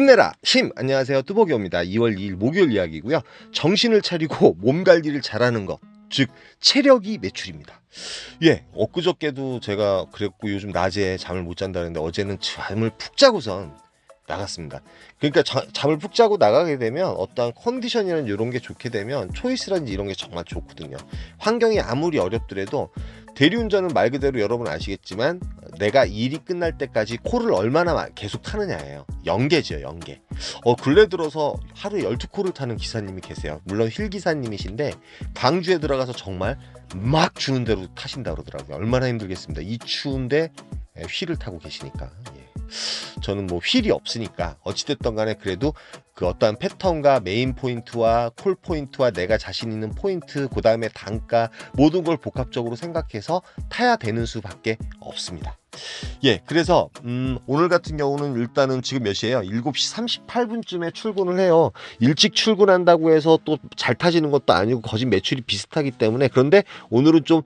힘내라 힘! 안녕하세요, 뚜벅이옵니다. 2월 2일 목요일 이야기고요. 정신을 차리고 몸 관리를 잘하는 것, 즉 체력이 매출입니다. 예, 엊그저께도 제가 그랬고 요즘 낮에 잠을 못 잔다는데 어제는 잠을 푹 자고선 나갔습니다. 그러니까 잠을 푹 자고 나가게 되면 어떠한 컨디션이나 이런 게 좋게 되면 초이스라든지 이런 게 정말 좋거든요. 환경이 아무리 어렵더라도 대리운전은 말 그대로 여러분 아시겠지만 내가 일이 끝날 때까지 코를 얼마나 계속 타느냐예요. 연계죠, 연계. 근래 들어서 하루에 12코를 타는 기사님이 계세요. 물론 휠 기사님이신데 광주에 들어가서 정말 막 주는 대로 타신다 그러더라고요. 얼마나 힘들겠습니다. 이 추운데 휠을 타고 계시니까. 예. 저는 뭐 휠이 없으니까 어찌됐든 간에 그래도 그 어떠한 패턴과 메인 포인트와 콜 포인트와 내가 자신 있는 포인트, 그 다음에 단가, 모든 걸 복합적으로 생각해서 타야 되는 수밖에 없습니다. 예, 그래서 오늘 같은 경우는 일단은 지금 몇 시에요? 7시 38분쯤에 출근을 해요. 일찍 출근한다고 해서 또 잘 타지는 것도 아니고 거진 매출이 비슷하기 때문에, 그런데 오늘은 좀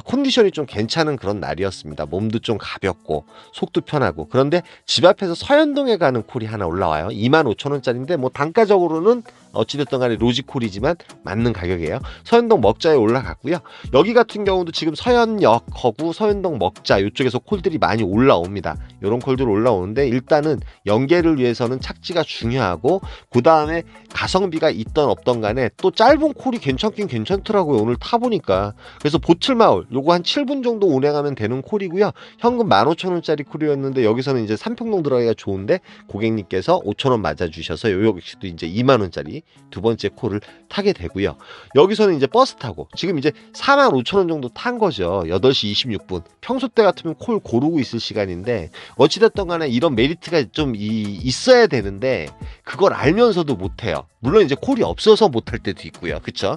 컨디션이 좀 괜찮은 그런 날이었습니다. 몸도 좀 가볍고 속도 편하고. 그런데 집 앞에서 서현동에 가는 콜이 하나 올라와요. 25,000원짜리인데 뭐 단가적으로는 어찌됐든 간에 로지콜이지만 맞는 가격이에요. 서현동 먹자에 올라갔고요. 여기 같은 경우도 지금 서현역하고 서현동 먹자 이쪽에서 콜들이 많이 올라옵니다. 이런 콜들 올라오는데 일단은 연계를 위해서는 착지가 중요하고, 그 다음에 가성비가 있던 없던 간에 또 짧은 콜이 괜찮긴 괜찮더라고요. 오늘 타보니까. 그래서 보틀마을 요거 한 7분 정도 운행하면 되는 콜이고요. 현금 15,000원짜리 콜이었는데 여기서는 이제 삼평동 들어가기가 좋은데 고객님께서 5,000원 맞아주셔서 요 역시도 이제 20,000원짜리 두 번째 콜을 타게 되고요. 여기서는 이제 버스 타고 지금 이제 45,000원 정도 탄 거죠. 8시 26분. 평소 때 같으면 콜 고르고 있을 시간인데 어찌됐든 간에 이런 메리트가 좀 있어야 되는데 그걸 알면서도 못해요. 물론 이제 콜이 없어서 못할 때도 있고요. 그쵸?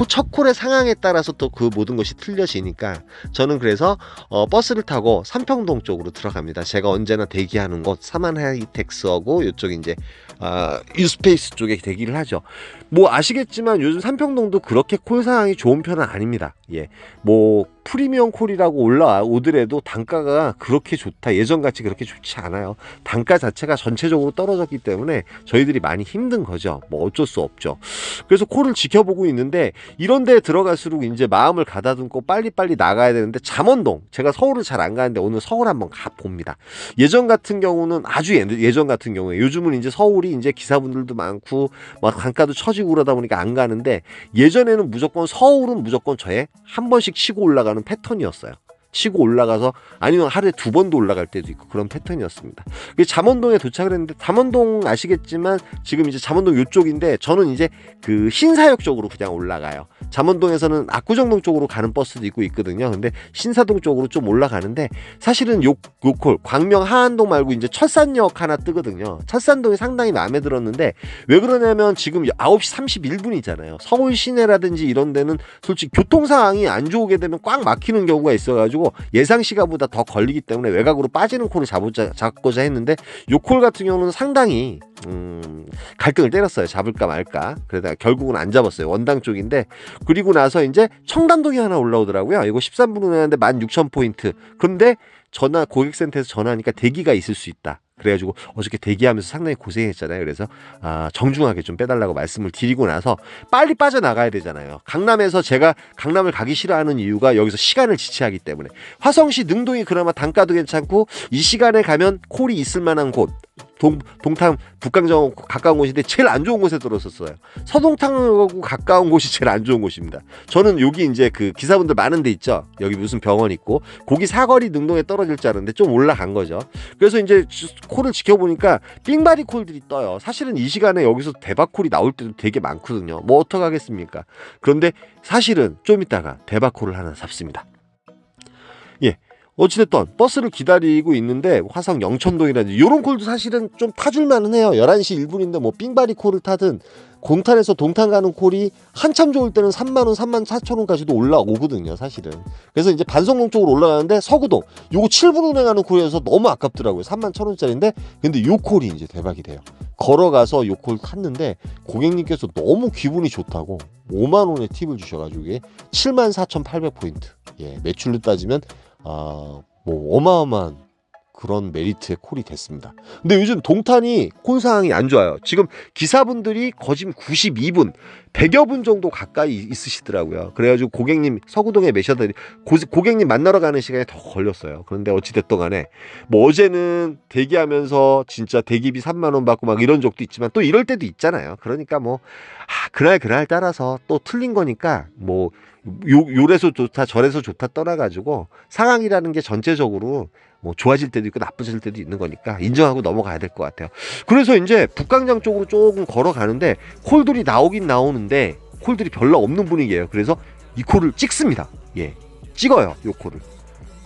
첫 콜의 상황에 따라서 또 그 모든 것이 틀려지니까 저는 그래서 버스를 타고 삼평동 쪽으로 들어갑니다. 제가 언제나 대기하는 곳 사만 하이텍스하고 이쪽 이제 유스페이스 쪽에 대기를 하죠. 뭐 아시겠지만 요즘 삼평동도 그렇게 콜 상황이 좋은 편은 아닙니다. 예, 뭐 프리미엄 콜이라고 올라오더라도 단가가 그렇게 좋다, 예전같이 그렇게 좋지 않아요. 단가 자체가 전체적으로 떨어졌기 때문에 저희들이 많이 힘든 거죠. 뭐 어쩔 수 없죠. 그래서 콜을 지켜보고 있는데 이런 데 들어갈수록 이제 마음을 가다듬고 빨리빨리 나가야 되는데, 잠원동, 제가 서울을 잘 안 가는데 오늘 서울 한번 가봅니다. 예전 같은 경우는 아주 예전 같은 경우에, 요즘은 이제 서울이 이제 기사분들도 많고 막 단가도 처지고 그러다 보니까 안 가는데, 예전에는 무조건 서울은 무조건 저의 한 번씩 치고 올라가는 패턴이었어요. 치고 올라가서 아니면 하루에 2번도 올라갈 때도 있고 그런 패턴이었습니다. 잠원동에 도착을 했는데, 잠원동 아시겠지만 지금 이제 잠원동 요쪽인데 저는 이제 그 신사역 쪽으로 그냥 올라가요. 잠원동에서는 압구정동 쪽으로 가는 버스도 있거든요. 근데 신사동 쪽으로 좀 올라가는데 사실은 요콜 광명 하안동 말고 이제 철산역 하나 뜨거든요. 철산동이 상당히 마음에 들었는데 왜 그러냐면 지금 9시 31분이잖아요. 서울 시내라든지 이런 데는 솔직히 교통 상황이 안 좋게 되면 꽉 막히는 경우가 있어가지고 예상 시간보다 더 걸리기 때문에 외곽으로 빠지는 콜을 잡고자 했는데, 요 콜 같은 경우는 상당히 갈등을 때렸어요. 잡을까 말까. 그러다가 결국은 안 잡았어요. 원당 쪽인데, 그리고 나서 이제 청담동이 하나 올라오더라고요. 이거 13분 운행하는데 16,000포인트. 그런데 고객센터에서 전화하니까 대기가 있을 수 있다. 그래가지고 어저께 대기하면서 상당히 고생했잖아요. 그래서 정중하게 좀 빼달라고 말씀을 드리고 나서 빨리 빠져나가야 되잖아요. 강남에서 제가 강남을 가기 싫어하는 이유가 여기서 시간을 지체하기 때문에. 화성시 능동이 그나마 단가도 괜찮고 이 시간에 가면 콜이 있을 만한 곳, 동탄 북강정 가까운 곳인데 제일 안 좋은 곳에 들어섰어요. 서동탄하고 가까운 곳이 제일 안 좋은 곳입니다. 저는 여기 이제 그 기사분들 많은 데 있죠. 여기 무슨 병원 있고 거기 사거리 능동에 떨어질 줄 알았는데 좀 올라간 거죠. 그래서 이제 콜을 지켜보니까 삥바리 콜들이 떠요. 사실은 이 시간에 여기서 대박 콜이 나올 때도 되게 많거든요. 뭐 어떡하겠습니까? 그런데 사실은 좀 이따가 대박 콜을 하나 잡습니다. 예. 어찌됐든 버스를 기다리고 있는데 화성 영천동이라든지 이런 콜도 사실은 좀 타줄만은 해요. 11시 1분인데 뭐 삥바리 콜을 타든 공탄에서 동탄 가는 콜이 한참 좋을 때는 3만원, 34,000원까지도 올라오거든요, 사실은. 그래서 이제 반성동 쪽으로 올라가는데 서구동, 요거 7분 운행하는 콜이어서 너무 아깝더라고요. 31,000원짜리인데, 근데 요 콜이 이제 대박이 돼요. 걸어가서 요 콜 탔는데 고객님께서 너무 기분이 좋다고 5만원의 팁을 주셔가지고 이게 74,800포인트. 예, 매출로 따지면 뭐 어마어마한 그런 메리트의 콜이 됐습니다. 근데 요즘 동탄이 콜 상황이 안 좋아요. 지금 기사분들이 거진 92분 100여 분 정도 가까이 있으시더라고요. 그래가지고 고객님 서구동에 매셔더니 고객님 만나러 가는 시간이 더 걸렸어요. 그런데 어찌됐든 간에 뭐 어제는 대기하면서 진짜 대기비 3만 원 받고 막 이런 적도 있지만 또 이럴 때도 있잖아요. 그러니까 뭐 그날 따라서 또 틀린 거니까 뭐 요래서 좋다 저래서 좋다 떠나가지고 상황이라는 게 전체적으로 뭐 좋아질 때도 있고 나빠질 때도 있는 거니까 인정하고 넘어가야 될 것 같아요. 그래서 이제 북광장 쪽으로 조금 걸어가는데 콜들이 나오긴 나오는데 콜들이 별로 없는 분위기예요. 그래서 이 콜을 찍습니다. 예, 찍어요. 요 콜을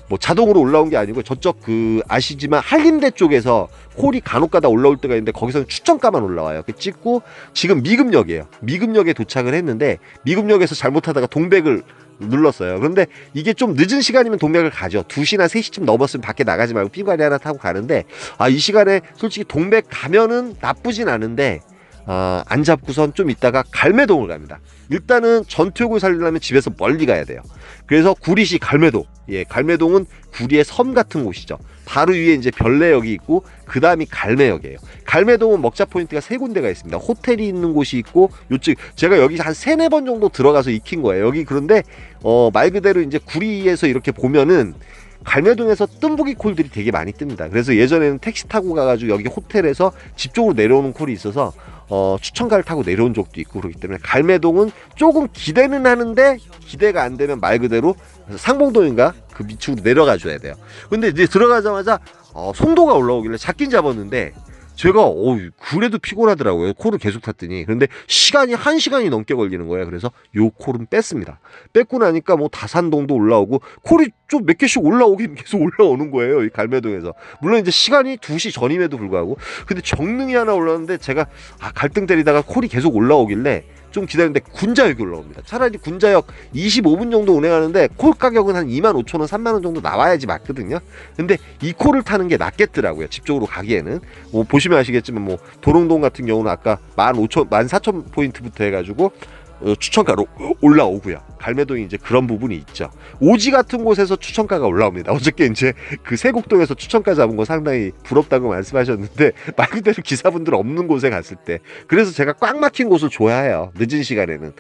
뭐 자동으로 올라온 게 아니고 저쪽 그 아시지만 한림대 쪽에서 콜이 간혹가다 올라올 때가 있는데 거기서는 추천가만 올라와요. 그 찍고 지금 미금역이에요. 미금역에 도착을 했는데 미금역에서 잘못하다가 동백을 눌렀어요. 그런데 이게 좀 늦은 시간이면 동백을 가죠. 2시나 3시쯤 넘었으면 밖에 나가지 말고 삐가리 하나 타고 가는데 이 시간에 솔직히 동백 가면은 나쁘진 않은데 안 잡고선 좀 있다가 갈매동을 갑니다. 일단은 전투욕을 살리려면 집에서 멀리 가야 돼요. 그래서 구리시 갈매동, 예, 갈매동은 구리의 섬 같은 곳이죠. 바로 위에 이제 별내역이 있고 그 다음이 갈매역이에요. 갈매동은 먹자 포인트가 3군데가 있습니다. 호텔이 있는 곳이 있고 요쪽 제가 여기 한 3-4번 정도 들어가서 익힌 거예요. 여기 그런데 말 그대로 이제 구리에서 이렇게 보면은 갈매동에서 뜸보기 콜들이 되게 많이 뜹니다. 그래서 예전에는 택시 타고 가가지고 여기 호텔에서 집 쪽으로 내려오는 콜이 있어서 추천가를 타고 내려온 적도 있고 그렇기 때문에 갈매동은 조금 기대는 하는데 기대가 안 되면 말 그대로 상봉동인가 그 밑으로 내려가 줘야 돼요. 근데 이제 들어가자마자 송도가 올라오길래 잡긴 잡았는데 제가 그래도 피곤하더라고요. 콜을 계속 탔더니. 그런데 시간이 1시간이 넘게 걸리는 거예요. 그래서 요 콜은 뺐습니다. 뺐고 나니까 뭐 다산동도 올라오고 콜이 좀 몇 개씩 올라오긴 계속 올라오는 거예요. 이 갈매동에서. 물론 이제 시간이 2시 전임에도 불구하고. 근데 정릉이 하나 올라오는데 제가 갈등 때리다가 콜이 계속 올라오길래 좀 기다리는데 군자역이 올라옵니다. 차라리 군자역 25분 정도 운행하는데 콜 가격은 한 25,000원, 3만 원 정도 나와야지 맞거든요. 근데 이 콜을 타는 게 낫겠더라고요. 집 쪽으로 가기에는. 뭐 보시면 아시겠지만 뭐 도롱동 같은 경우는 아까 14,000포인트부터 해가지고 추천가로 올라오고요. 갈매동이 이제 그런 부분이 있죠. 오지 같은 곳에서 추천가가 올라옵니다. 어저께 이제 그 세곡동에서 추천가 잡은 거 상당히 부럽다고 말씀하셨는데 말 그대로 기사분들 없는 곳에 갔을 때 그래서 제가 꽉 막힌 곳을 좋아해요. 늦은 시간에는.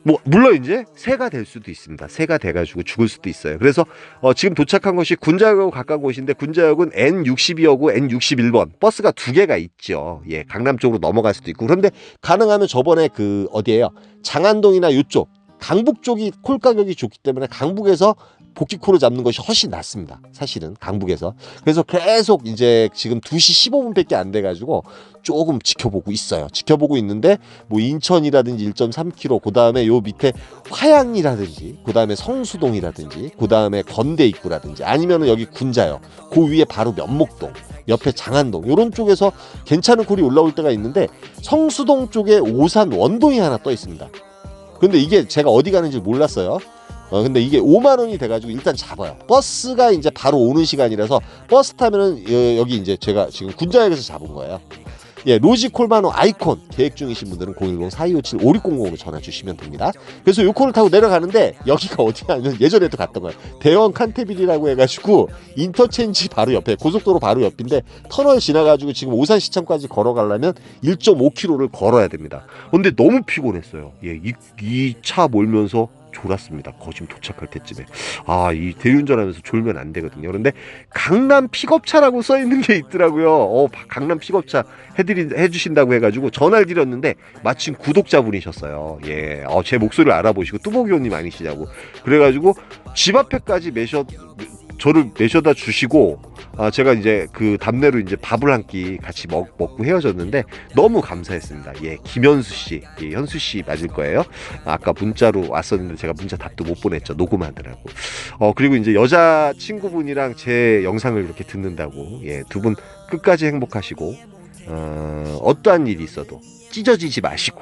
뭐 물론 이제 새가 될 수도 있습니다. 새가 돼가지고 죽을 수도 있어요. 그래서 지금 도착한 곳이 군자역하고 가까운 곳인데 군자역은 N62하고 N61번 버스가 2개가 있죠. 예, 강남 쪽으로 넘어갈 수도 있고 그런데 가능하면 저번에 그 어디예요? 장안동이나 이쪽 강북 쪽이 콜 가격이 좋기 때문에 강북에서 복귀콜을 잡는 것이 훨씬 낫습니다. 사실은 강북에서. 그래서 계속 이제 지금 2시 15분밖에 안 돼가지고 조금 지켜보고 있어요. 지켜보고 있는데 뭐 인천이라든지 1.3km 그 다음에 요 밑에 화양이라든지 그 다음에 성수동이라든지 그 다음에 건대 입구라든지 아니면은 여기 군자역 그 위에 바로 면목동 옆에 장안동 이런 쪽에서 괜찮은 콜이 올라올 때가 있는데 성수동 쪽에 오산 원동이 하나 떠 있습니다. 근데 이게 제가 어디 가는지 몰랐어요. 근데 이게 5만 원이 돼가지고 일단 잡아요. 버스가 이제 바로 오는 시간이라서 버스 타면은 여기 이제 제가 지금 군자역에서 잡은 거예요. 예, 로지콜만호 아이콘 계획 중이신 분들은 010-4257-5600으로 전화 주시면 됩니다. 그래서 요 콜을 타고 내려가는데 여기가 어디냐면 예전에도 갔던 거예요. 대원 칸테빌이라고 해가지고 인터체인지 바로 옆에 고속도로 바로 옆인데 터널 지나가지고 지금 오산시청까지 걸어가려면 1.5km를 걸어야 됩니다. 근데 너무 피곤했어요. 예, 이 차 몰면서 졸았습니다. 거짐 도착할 때쯤에. 이 대리운전하면서 졸면 안 되거든요. 그런데 강남 픽업차라고 써 있는 게 있더라고요. 강남 픽업차 해주신다고 해가지고 전화를 드렸는데 마침 구독자분이셨어요. 예, 제 목소리를 알아보시고 뚜벅이호님 아니시냐고. 그래가지고 집 앞에까지 저를 매셔다 주시고 제가 이제 그 답례로 이제 밥을 한 끼 같이 먹고 헤어졌는데 너무 감사했습니다. 예, 김현수 씨, 예, 현수 씨 맞을 거예요. 아까 문자로 왔었는데 제가 문자 답도 못 보냈죠. 녹음하느라고. 그리고 이제 여자 친구분이랑 제 영상을 이렇게 듣는다고. 예, 두 분 끝까지 행복하시고 어떠한 일이 있어도 찢어지지 마시고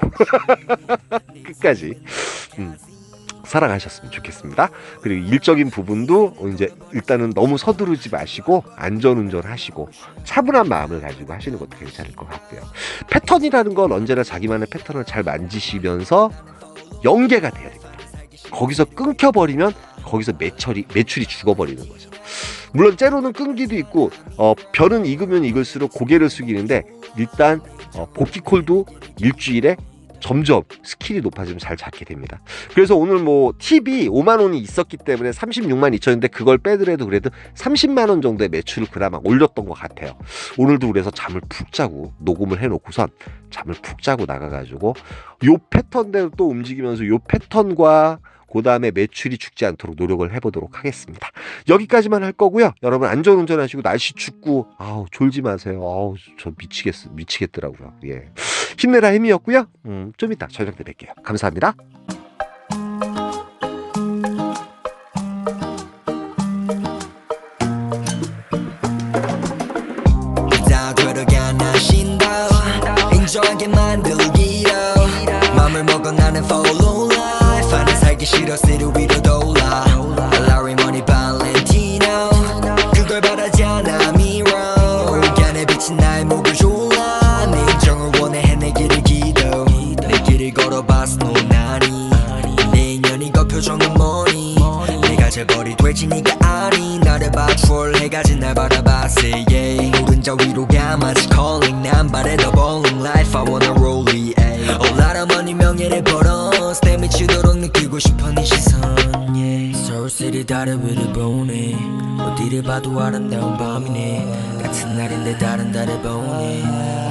끝까지. 살아가셨으면 좋겠습니다. 그리고 일적인 부분도 이제 일단은 너무 서두르지 마시고 안전운전 하시고 차분한 마음을 가지고 하시는 것도 괜찮을 것 같고요. 패턴이라는 건 언제나 자기만의 패턴을 잘 만지시면서 연계가 돼야 됩니다. 거기서 끊겨버리면 거기서 매출이 죽어버리는 거죠. 물론 때로는 끈기도 있고 별은 익으면 익을수록 고개를 숙이는데 일단 복귀콜도 일주일에 점점 스킬이 높아지면 잘 잡게 됩니다. 그래서 오늘 뭐 팁이 5만 원이 있었기 때문에 36만 2천인데 그걸 빼더라도 그래도 30만 원 정도의 매출을 그나마 올렸던 것 같아요. 오늘도 그래서 잠을 푹 자고 녹음을 해놓고선 잠을 푹 자고 나가가지고 요 패턴대로 또 움직이면서 요 패턴과 그 다음에 매출이 죽지 않도록 노력을 해보도록 하겠습니다. 여기까지만 할 거고요. 여러분 안전운전 하시고 날씨 춥고 졸지 마세요. 저 미치겠더라고요. 예. 힘내라 힘이었고요. 좀 이따 저녁 때 뵐게요. 감사합니다. 인정하게 만들기로 맘을 먹어 나는 follow life 안에 살기 싫어 city 위로 돌아 Larry Money Valentino 그걸 바라지 않아 mirror 안에 비친 나의 목을 졸라 내 인정을 원해 해내기를 기도 내 길을 걸어봤어 노나니 내 인연이 그 표정은 뭐니 내가 재벌이 될지 네가 아니 나를 봐 troll 해가지 날 바라봤어 yeah 노른자 위로 가 마치 calling 난 바래 더 bowling life I wanna roll it all out of money 명예를 벌어 내 미치도록 느끼고 싶어 네 시선 yeah 서울 시리 다리 위를 보네 어디를 봐도 아름다운 밤이네 같은 날인데 다른 달을 보네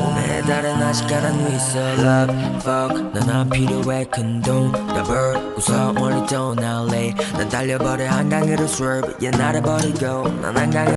오늘의 달은 아직 가라앉아 있어 love fuck 난 안 필요해 큰돈 더블 웃어 멀리 떠날래 난 달려버려 한강으로 swerve yeah 나를 버리고 난 한강을